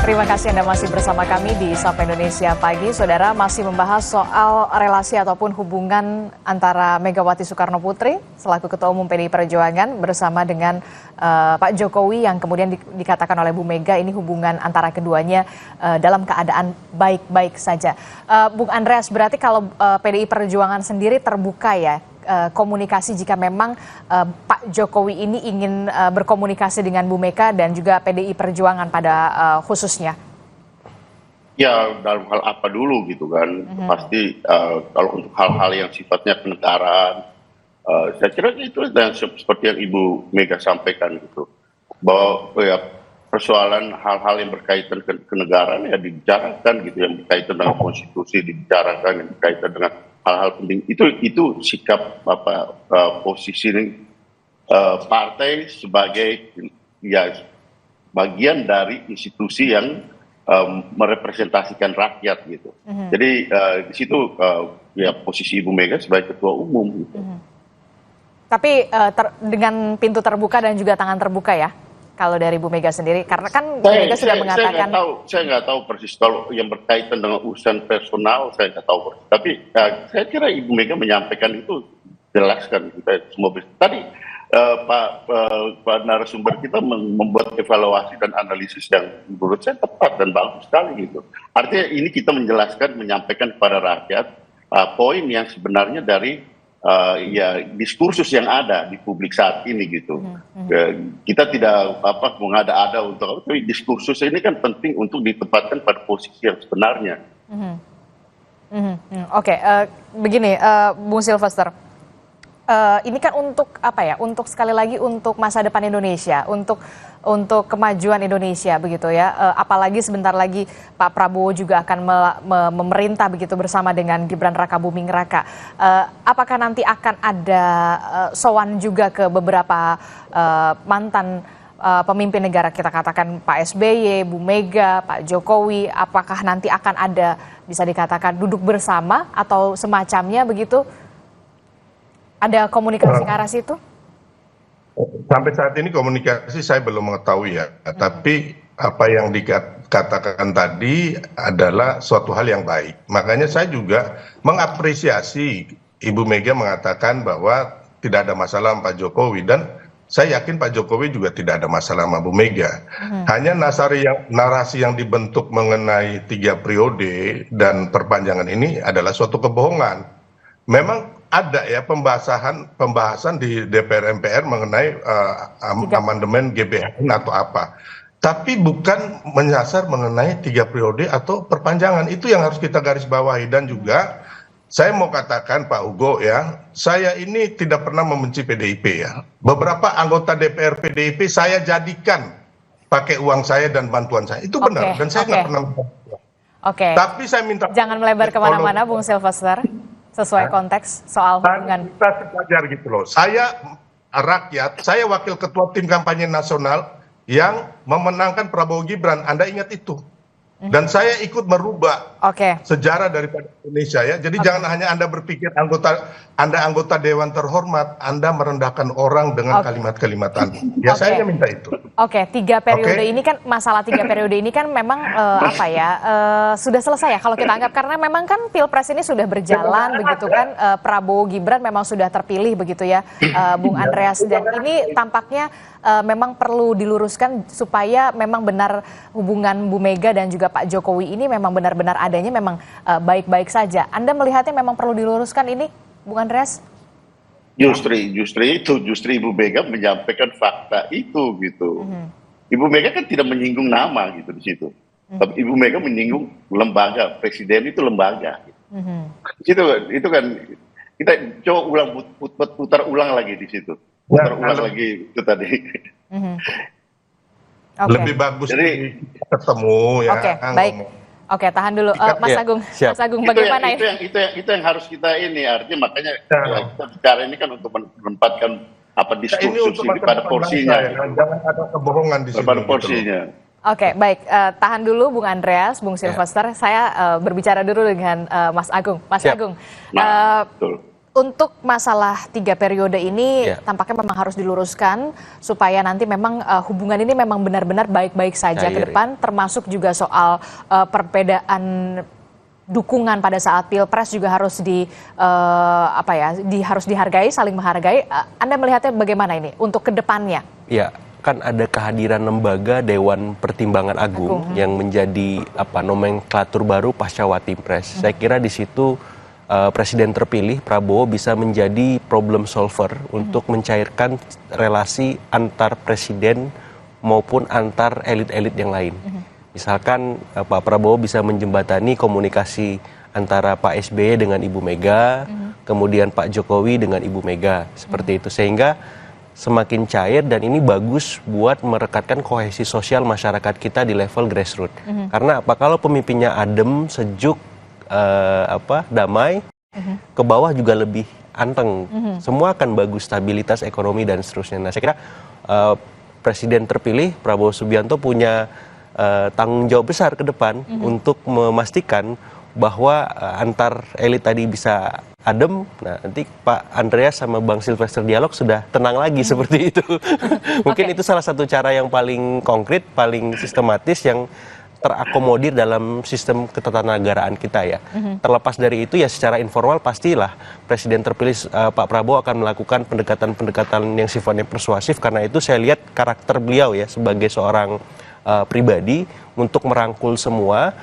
Terima kasih Anda masih bersama kami di Sapa Indonesia Pagi. Saudara, masih membahas soal relasi ataupun hubungan antara Megawati Soekarno Putri selaku Ketua Umum PDI Perjuangan bersama dengan Pak Jokowi yang kemudian dikatakan oleh Bu Mega ini hubungan antara keduanya dalam keadaan baik-baik saja. Bung Andreas, berarti kalau PDI Perjuangan sendiri terbuka ya komunikasi jika memang Pak Jokowi ini ingin berkomunikasi dengan Bu Mega dan juga PDI Perjuangan pada khususnya? Ya, dalam hal apa dulu gitu kan. Pasti kalau untuk hal-hal yang sifatnya kenegaraan, saya kira itu yang seperti yang Ibu Mega sampaikan gitu. Bahwa ya, persoalan hal-hal yang berkaitan kenegaraan ya dibicarakan gitu, yang berkaitan dengan konstitusi dibicarakan, yang berkaitan dengan hal-hal penting itu sikap posisi partai sebagai ya bagian dari institusi yang merepresentasikan rakyat gitu. Jadi di situ ya posisi Ibu Mega sebagai ketua umum gitu. Tapi dengan pintu terbuka dan juga tangan terbuka ya kalau dari Bu Mega sendiri, karena kan Bu Mega sudah mengatakan. Saya nggak tahu persis kalau yang berkaitan dengan urusan personal, saya nggak tahu persis. Tapi saya kira Ibu Mega menyampaikan itu, jelaskan kita semua. Tadi Pak narasumber kita membuat evaluasi dan analisis yang menurut saya tepat dan bagus sekali gitu. Artinya ini kita menjelaskan, menyampaikan kepada rakyat poin yang sebenarnya dari ya diskursus yang ada di publik saat ini gitu. Kita tidak mengada-ada untuk, tapi diskursus ini kan penting untuk ditempatkan pada posisi yang sebenarnya. Oke, begini, Bung Sylvester, ini kan untuk apa ya? Untuk sekali lagi untuk masa depan Indonesia, untuk kemajuan Indonesia begitu ya. Apalagi sebentar lagi Pak Prabowo juga akan memerintah begitu bersama dengan Gibran Rakabuming Raka. Apakah nanti akan ada sowan juga ke beberapa mantan pemimpin negara, kita katakan Pak SBY, Bu Mega, Pak Jokowi, apakah nanti akan ada bisa dikatakan duduk bersama atau semacamnya begitu? Ada komunikasi ke arah situ? Sampai saat ini komunikasi saya belum mengetahui ya, tapi apa yang dikatakan tadi adalah suatu hal yang baik. Makanya saya juga mengapresiasi Ibu Mega mengatakan bahwa tidak ada masalah sama Pak Jokowi, dan saya yakin Pak Jokowi juga tidak ada masalah sama Bu Mega. Hanya narasi yang dibentuk mengenai 3 periode dan perpanjangan ini adalah suatu kebohongan. Memang ada ya pembahasan di DPR MPR mengenai amandemen GBHN atau apa, tapi bukan menyasar mengenai 3 periode atau perpanjangan. Itu yang harus kita garis bawahi. Dan juga saya mau katakan Pak Hugo ya, saya ini tidak pernah membenci PDIP ya. Beberapa anggota DPR PDIP saya jadikan pakai uang saya dan bantuan saya, itu benar. Dan saya nggak pernah. Tapi saya minta jangan melebar kemana-mana Bung Sylvester. Sesuai konteks soal hubungan. Kita sejajar gitu loh. Saya rakyat, saya wakil ketua tim kampanye nasional yang memenangkan Prabowo Gibran. Anda ingat itu? Dan saya ikut merubah sejarah daripada Indonesia ya. Jadi jangan hanya Anda berpikir Anda anggota Dewan Terhormat, Anda merendahkan orang dengan kalimat-kalimat Anda. Ya saya minta itu. 3 periode ini kan, masalah 3 periode ini kan memang sudah selesai ya kalau kita anggap, karena memang kan Pilpres ini sudah berjalan begitu kan, Prabowo Gibran memang sudah terpilih begitu ya, Bung Andreas, dan ini tampaknya memang perlu diluruskan supaya memang benar hubungan Bu Mega dan juga Pak Jokowi ini memang benar-benar adanya memang baik-baik saja. Anda melihatnya memang perlu diluruskan ini, Bung Andreas? Justru Ibu Mega menyampaikan fakta itu gitu. Ibu Mega kan tidak menyinggung nama gitu di situ. Tapi Ibu Mega menyinggung lembaga, presiden itu lembaga. Gitu. Itu kan kita coba putar ulang lagi di situ. Putar ulang lagi itu tadi. Lebih bagus jadi ketemu ya. Baik. Tahan dulu, Mas Agung. Mas Agung, bagaimana itu yang harus kita ini, artinya makanya kita bicara ini kan untuk menempatkan diskursus ini pada porsinya. Jangan ada kebohongan di sini. Pada porsinya. Baik. Tahan dulu, Bung Andreas, Bung Sylvester. Saya berbicara dulu dengan Mas Agung. Mas Agung, Untuk masalah 3 periode ini Ya. tampaknya memang harus diluruskan supaya nanti memang hubungan ini memang benar-benar baik-baik saja ke Cair, depan, termasuk juga soal perbedaan dukungan pada saat pilpres juga harus harus dihargai, saling menghargai. Anda melihatnya bagaimana ini untuk ke depannya? Ya, kan ada kehadiran lembaga Dewan Pertimbangan Agung yang menjadi nomenklatur baru pasca Watimpres. Saya kira di situ Presiden terpilih Prabowo bisa menjadi problem solver untuk mencairkan relasi antar presiden maupun antar elit-elit yang lain. Misalkan Pak Prabowo bisa menjembatani komunikasi antara Pak SBY dengan Ibu Mega, kemudian Pak Jokowi dengan Ibu Mega, seperti itu. Sehingga semakin cair dan ini bagus buat merekatkan kohesi sosial masyarakat kita di level grassroots. Karena apa? Kalau pemimpinnya adem, sejuk, damai, ke bawah juga lebih anteng. Semua akan bagus, stabilitas ekonomi dan seterusnya. Nah, saya kira Presiden terpilih Prabowo Subianto punya tanggung jawab besar ke depan untuk memastikan bahwa antar elit tadi bisa adem. Nah, nanti Pak Andreas sama Bang Silvester dialog sudah tenang lagi seperti itu. Mungkin itu salah satu cara yang paling konkret, paling sistematis yang terakomodir dalam sistem ketatanegaraan kita ya. Terlepas dari itu ya secara informal pastilah Presiden terpilih Pak Prabowo akan melakukan pendekatan-pendekatan yang sifatnya persuasif, karena itu saya lihat karakter beliau ya sebagai seorang pribadi untuk merangkul semua,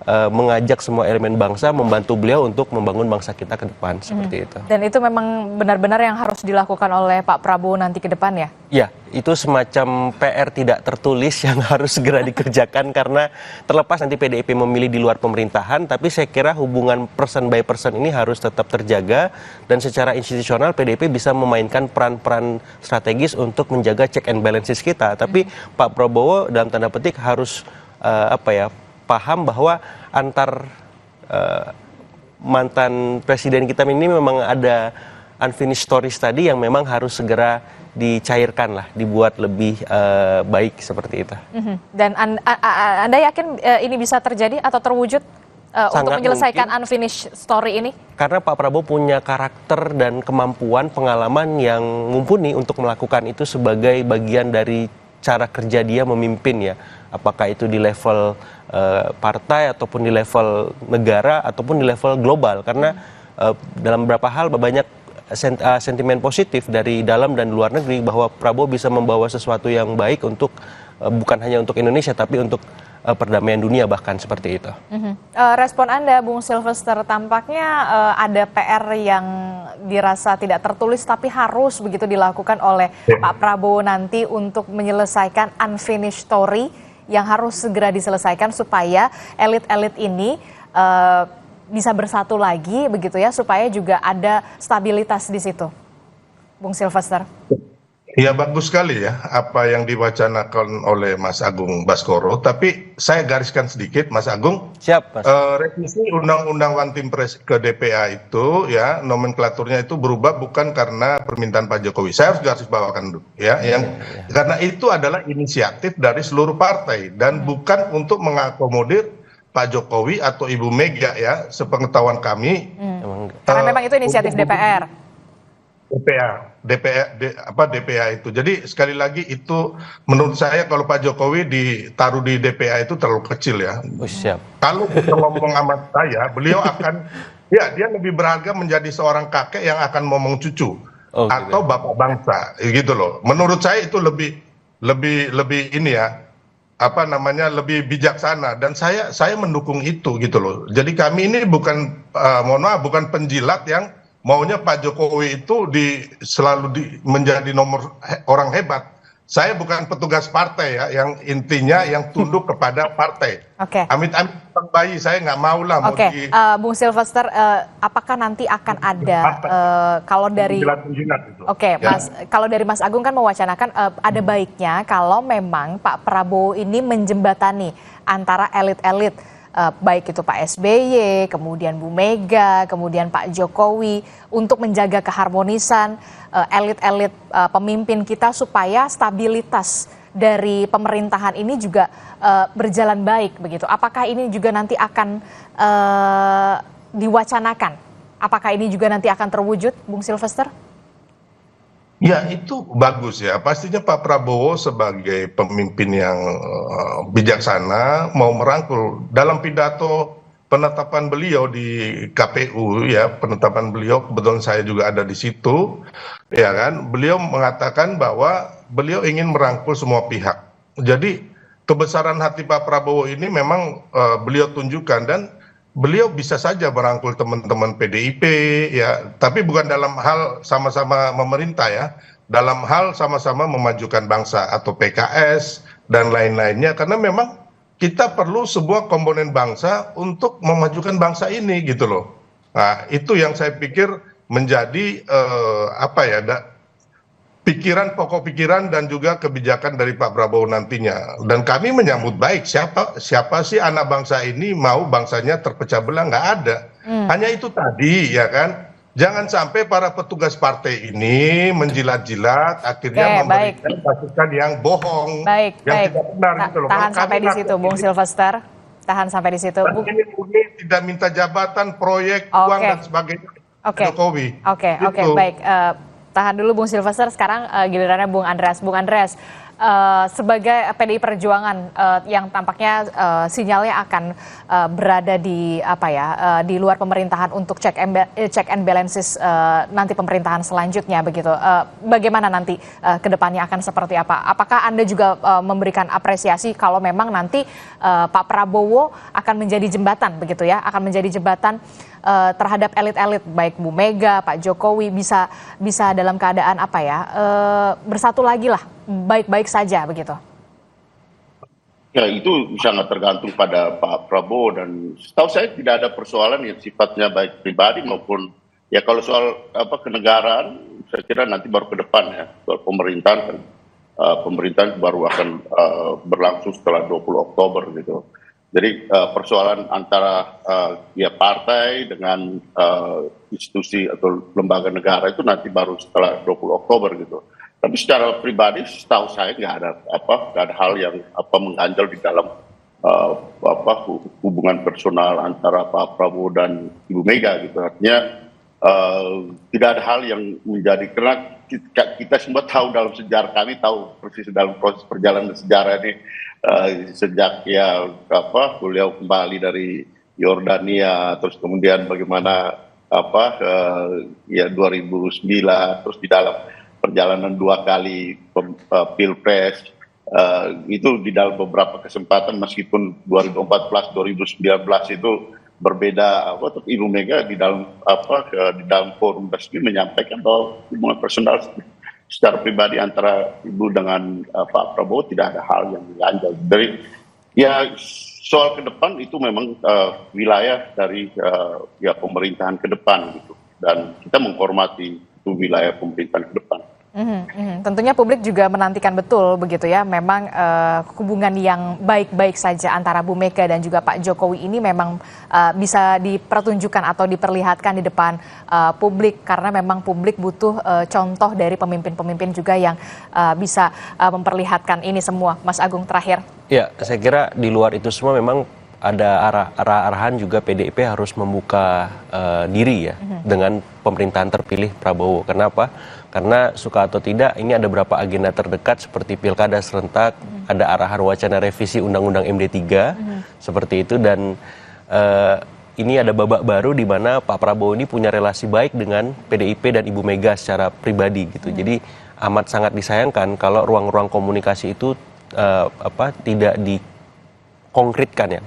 mengajak semua elemen bangsa, membantu beliau untuk membangun bangsa kita ke depan, seperti itu. Dan itu memang benar-benar yang harus dilakukan oleh Pak Prabowo nanti ke depan ya? Ya, itu semacam PR tidak tertulis yang harus segera dikerjakan, karena terlepas nanti PDIP memilih di luar pemerintahan, tapi saya kira hubungan person by person ini harus tetap terjaga, dan secara institusional PDIP bisa memainkan peran-peran strategis untuk menjaga check and balances kita. Tapi Pak Prabowo dalam tanda petik harus paham bahwa antar mantan presiden kita ini memang ada unfinished stories tadi yang memang harus segera dicairkan lah, dibuat lebih baik seperti itu. Dan Anda yakin ini bisa terjadi atau terwujud untuk menyelesaikan mungkin, unfinished story ini? Karena Pak Prabowo punya karakter dan kemampuan, pengalaman yang mumpuni untuk melakukan itu sebagai bagian dari cara kerja dia memimpin ya. Apakah itu di level partai ataupun di level negara ataupun di level global, karena dalam beberapa hal banyak sentimen positif dari dalam dan luar negeri bahwa Prabowo bisa membawa sesuatu yang baik untuk bukan hanya untuk Indonesia tapi untuk perdamaian dunia bahkan, seperti itu. Respon Anda, Bung Silvester, tampaknya ada PR yang dirasa tidak tertulis tapi harus begitu dilakukan oleh Pak Prabowo nanti untuk menyelesaikan unfinished story yang harus segera diselesaikan supaya elit-elit ini bisa bersatu lagi begitu ya, supaya juga ada stabilitas di situ. Bung Silvester. Ya, bagus sekali ya apa yang diwacanakan oleh Mas Agung Baskoro, tapi saya gariskan sedikit Mas Agung. Siap, Mas. Revisi Undang-Undang Wantimpres ke DPA itu ya, nomenklaturnya itu berubah bukan karena permintaan Pak Jokowi. Saya harus garis bawakan dulu ya, karena itu adalah inisiatif dari seluruh partai dan bukan untuk mengakomodir Pak Jokowi atau Ibu Mega ya, sepengetahuan kami. Karena memang itu inisiatif DPR. DPA itu. Jadi sekali lagi itu menurut saya kalau Pak Jokowi ditaruh di DPA itu terlalu kecil ya. Siap. Kalau kita ngomong amat saya, beliau akan dia lebih berharga menjadi seorang kakek yang akan ngomong cucu atau bapak bangsa gitu loh. Menurut saya itu lebih ini ya, lebih bijaksana, dan saya mendukung itu gitu loh. Jadi kami ini bukan bukan penjilat yang maunya Pak Jokowi itu selalu menjadi nomor orang hebat. Saya bukan petugas partai ya, yang intinya yang tunduk kepada partai. Amit-amit bayi, saya nggak mau lah. Bung Silvester, apakah nanti akan ada kalau dari Mas, kalau dari Mas Agung kan mewacanakan ada baiknya kalau memang Pak Prabowo ini menjembatani antara elit-elit, baik itu Pak SBY, kemudian Bu Mega, kemudian Pak Jokowi, untuk menjaga keharmonisan elit-elit pemimpin kita supaya stabilitas dari pemerintahan ini juga berjalan baik begitu. Apakah ini juga nanti akan diwacanakan Apakah ini juga nanti akan terwujud, Bung Sylvester? Ya, itu bagus ya. Pastinya Pak Prabowo sebagai pemimpin yang bijaksana mau merangkul dalam pidato penetapan beliau di KPU ya, penetapan beliau kebetulan saya juga ada di situ, ya kan. Beliau mengatakan bahwa beliau ingin merangkul semua pihak. Jadi kebesaran hati Pak Prabowo ini memang beliau tunjukkan dan beliau bisa saja merangkul teman-teman PDIP ya, tapi bukan dalam hal sama-sama memerintah ya, dalam hal sama-sama memajukan bangsa atau PKS dan lain-lainnya, karena memang kita perlu sebuah komponen bangsa untuk memajukan bangsa ini gitu loh. Nah, itu yang saya pikir menjadi pikiran, pokok pikiran dan juga kebijakan dari Pak Prabowo nantinya. Dan kami menyambut baik, siapa sih anak bangsa ini mau bangsanya terpecah belah, nggak ada. Hanya itu tadi ya kan, jangan sampai para petugas partai ini menjilat-jilat akhirnya memberikan masukan yang bohong, yang tidak benar gitu loh. Tahan sampai di situ, Bung Sylvester. Tahan sampai di situ, Bung. Ini tidak minta jabatan, proyek, uang dan sebagainya. Jokowi. Oke, baik. Tahan dulu Bung Sylvester, sekarang gilirannya Bung Andreas. Bung Andreas, sebagai PDI Perjuangan yang tampaknya sinyalnya akan berada di di luar pemerintahan untuk check and balances nanti pemerintahan selanjutnya begitu. Bagaimana nanti ke depannya akan seperti apa? Apakah Anda juga memberikan apresiasi kalau memang nanti Pak Prabowo akan menjadi jembatan begitu ya, akan menjadi jembatan terhadap elit-elit baik Bu Mega, Pak Jokowi bisa dalam keadaan bersatu lagi lah, baik-baik saja begitu. Ya, itu sangat tergantung pada Pak Prabowo, dan setahu saya tidak ada persoalan yang sifatnya baik pribadi maupun ya kalau soal kenegaraan, saya kira nanti baru ke depan ya, soal pemerintahan kan pemerintahan baru akan berlangsung setelah 20 Oktober gitu. Jadi persoalan antara ya partai dengan institusi atau lembaga negara itu nanti baru setelah 20 Oktober gitu. Tapi secara pribadi setahu saya nggak ada hal yang mengganjal di dalam hubungan personal antara Pak Prabowo dan Ibu Mega gitu. Artinya tidak ada hal yang menjadi, karena kita semua tahu dalam sejarah, kami tahu persis dalam proses perjalanan sejarah ini sejak beliau kembali dari Yordania, terus kemudian bagaimana 2009, terus di dalam perjalanan 2 kali pilpres, itu di dalam beberapa kesempatan meskipun 2014 2019 itu berbeda, Ibu Mega di dalam forum resmi menyampaikan bahwa hubungan personal secara pribadi antara Ibu dengan Pak Prabowo tidak ada hal yang mengganjal. Dari ya soal ke depan itu memang wilayah dari pemerintahan ke depan gitu, dan kita menghormati itu wilayah pemerintahan ke depan. Tentunya publik juga menantikan betul begitu ya, memang hubungan yang baik-baik saja antara Bu Mega dan juga Pak Jokowi ini memang bisa dipertunjukkan atau diperlihatkan di depan publik, karena memang publik butuh contoh dari pemimpin-pemimpin juga yang bisa memperlihatkan ini semua. Mas Agung, terakhir. Ya, saya kira di luar itu semua memang ada arahan juga PDIP harus membuka diri ya dengan pemerintahan terpilih Prabowo. Kenapa? Karena suka atau tidak ini ada beberapa agenda terdekat seperti pilkada serentak, ada arahan wacana revisi Undang-Undang MD3 seperti itu, dan ini ada babak baru di mana Pak Prabowo ini punya relasi baik dengan PDIP dan Ibu Mega secara pribadi gitu. Jadi amat sangat disayangkan kalau ruang-ruang komunikasi itu tidak dikonkretkan ya.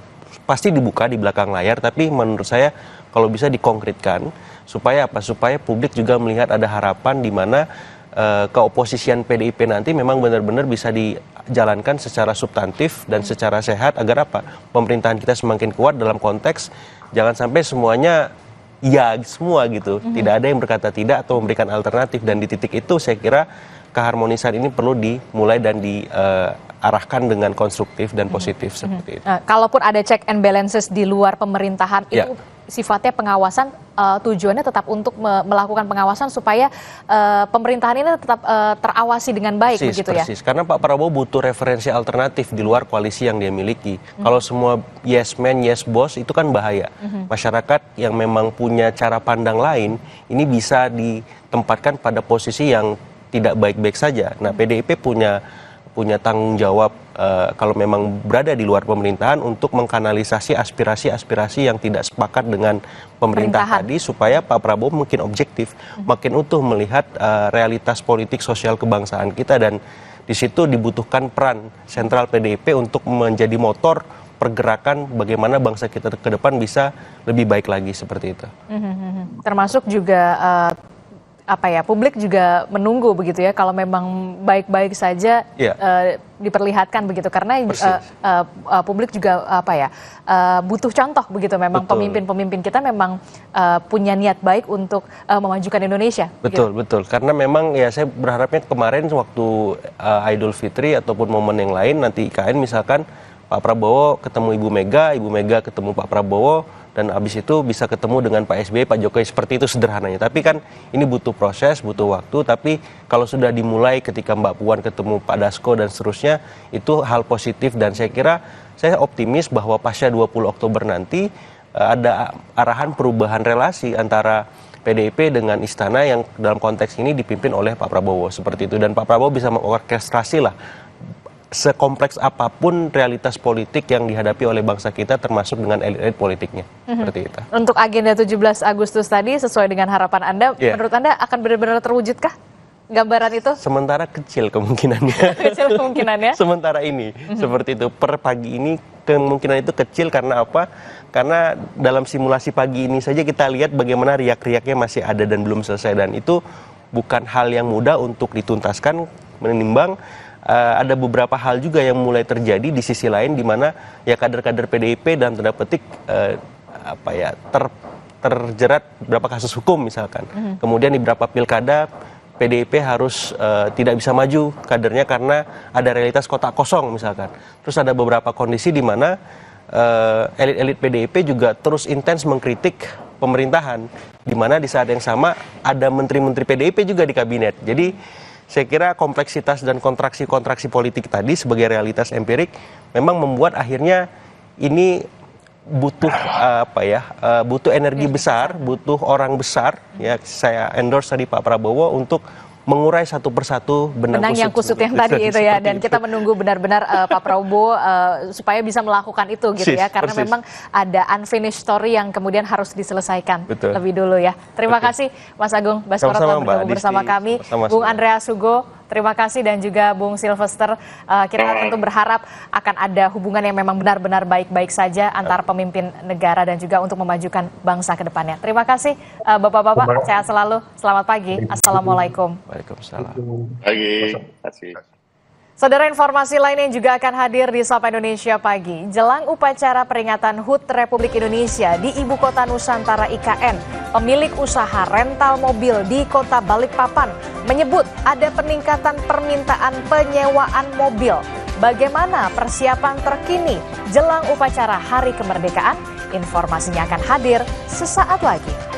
Pasti dibuka di belakang layar, tapi menurut saya kalau bisa dikonkretkan supaya supaya publik juga melihat ada harapan di mana keoposisian PDIP nanti memang benar-benar bisa dijalankan secara substantif dan secara sehat, agar pemerintahan kita semakin kuat dalam konteks jangan sampai semuanya ya semua gitu, tidak ada yang berkata tidak atau memberikan alternatif. Dan di titik itu saya kira keharmonisan ini perlu dimulai dan arahkan dengan konstruktif dan positif seperti itu. Kalaupun ada check and balances di luar pemerintahan, Ya. itu sifatnya pengawasan, tujuannya tetap untuk melakukan pengawasan supaya pemerintahan ini tetap terawasi dengan baik, begitu ya? Persis. Karena Pak Prabowo butuh referensi alternatif di luar koalisi yang dia miliki. Kalau semua yes man, yes boss, itu kan bahaya. Masyarakat yang memang punya cara pandang lain, ini bisa ditempatkan pada posisi yang tidak baik-baik saja. Nah, PDIP punya tanggung jawab kalau memang berada di luar pemerintahan untuk mengkanalisasi aspirasi-aspirasi yang tidak sepakat dengan pemerintah tadi, supaya Pak Prabowo mungkin objektif, makin utuh melihat realitas politik sosial kebangsaan kita, dan di situ dibutuhkan peran sentral PDIP untuk menjadi motor pergerakan bagaimana bangsa kita ke depan bisa lebih baik lagi seperti itu. Termasuk juga publik juga menunggu begitu ya, kalau memang baik-baik saja diperlihatkan begitu, karena publik juga butuh contoh begitu, memang pemimpin-pemimpin kita memang punya niat baik untuk memajukan Indonesia. Betul, karena memang ya saya berharapnya kemarin waktu Idul Fitri ataupun momen yang lain nanti IKN misalkan Pak Prabowo ketemu Ibu Mega ketemu Pak Prabowo, dan habis itu bisa ketemu dengan Pak SBY, Pak Jokowi, seperti itu sederhananya. Tapi kan ini butuh proses, butuh waktu, tapi kalau sudah dimulai ketika Mbak Puan ketemu Pak Dasko dan seterusnya, itu hal positif, dan saya kira saya optimis bahwa pasca 20 Oktober nanti ada arahan perubahan relasi antara PDIP dengan istana yang dalam konteks ini dipimpin oleh Pak Prabowo, seperti itu. Dan Pak Prabowo bisa mengorkestrasi lah sekompleks apapun realitas politik yang dihadapi oleh bangsa kita, termasuk dengan elit-elit politiknya. Seperti itu. Untuk agenda 17 Agustus tadi, sesuai dengan harapan Anda, menurut Anda akan benar-benar terwujudkah gambaran itu? Sementara kecil kemungkinannya. Kecil kemungkinannya? Sementara ini, seperti itu. Per pagi ini kemungkinan itu kecil, karena apa? Karena dalam simulasi pagi ini saja kita lihat bagaimana riak-riaknya masih ada dan belum selesai. Dan itu bukan hal yang mudah untuk dituntaskan, menimbang ada beberapa hal juga yang mulai terjadi di sisi lain, di mana ya kader-kader PDIP dalam tanda petik terjerat beberapa kasus hukum misalkan. Kemudian di beberapa pilkada PDIP harus tidak bisa maju kadernya karena ada realitas kotak kosong misalkan. Terus ada beberapa kondisi di mana elit-elit PDIP juga terus intens mengkritik pemerintahan, di mana di saat yang sama ada menteri-menteri PDIP juga di kabinet. Jadi saya kira kompleksitas dan kontraksi-kontraksi politik tadi sebagai realitas empirik memang membuat akhirnya ini butuh butuh energi besar, butuh orang besar. Ya, saya endorse tadi Pak Prabowo untuk mengurai satu persatu benang yang kusut yang tadi itu ya, dan kita menunggu benar-benar Pak Prabowo supaya bisa melakukan itu gitu ya, karena memang ada unfinished story yang kemudian harus diselesaikan lebih dulu ya. Terima kasih Mas Agung Baskoro telah bergabung bersama kami, Bung Andreas Hugo. Terima kasih, dan juga Bung Sylvester. Kita tentu berharap akan ada hubungan yang memang benar-benar baik-baik saja antar pemimpin negara dan juga untuk memajukan bangsa ke depannya. Terima kasih Bapak-Bapak, sehat selalu. Selamat pagi. Assalamualaikum. Waalaikumsalam. Pagi. Terima kasih. Saudara, informasi lain yang juga akan hadir di Sapa Indonesia Pagi. Jelang upacara peringatan HUT Republik Indonesia di Ibu Kota Nusantara IKN, pemilik usaha rental mobil di Kota Balikpapan menyebut ada peningkatan permintaan penyewaan mobil. Bagaimana persiapan terkini jelang upacara Hari Kemerdekaan? Informasinya akan hadir sesaat lagi.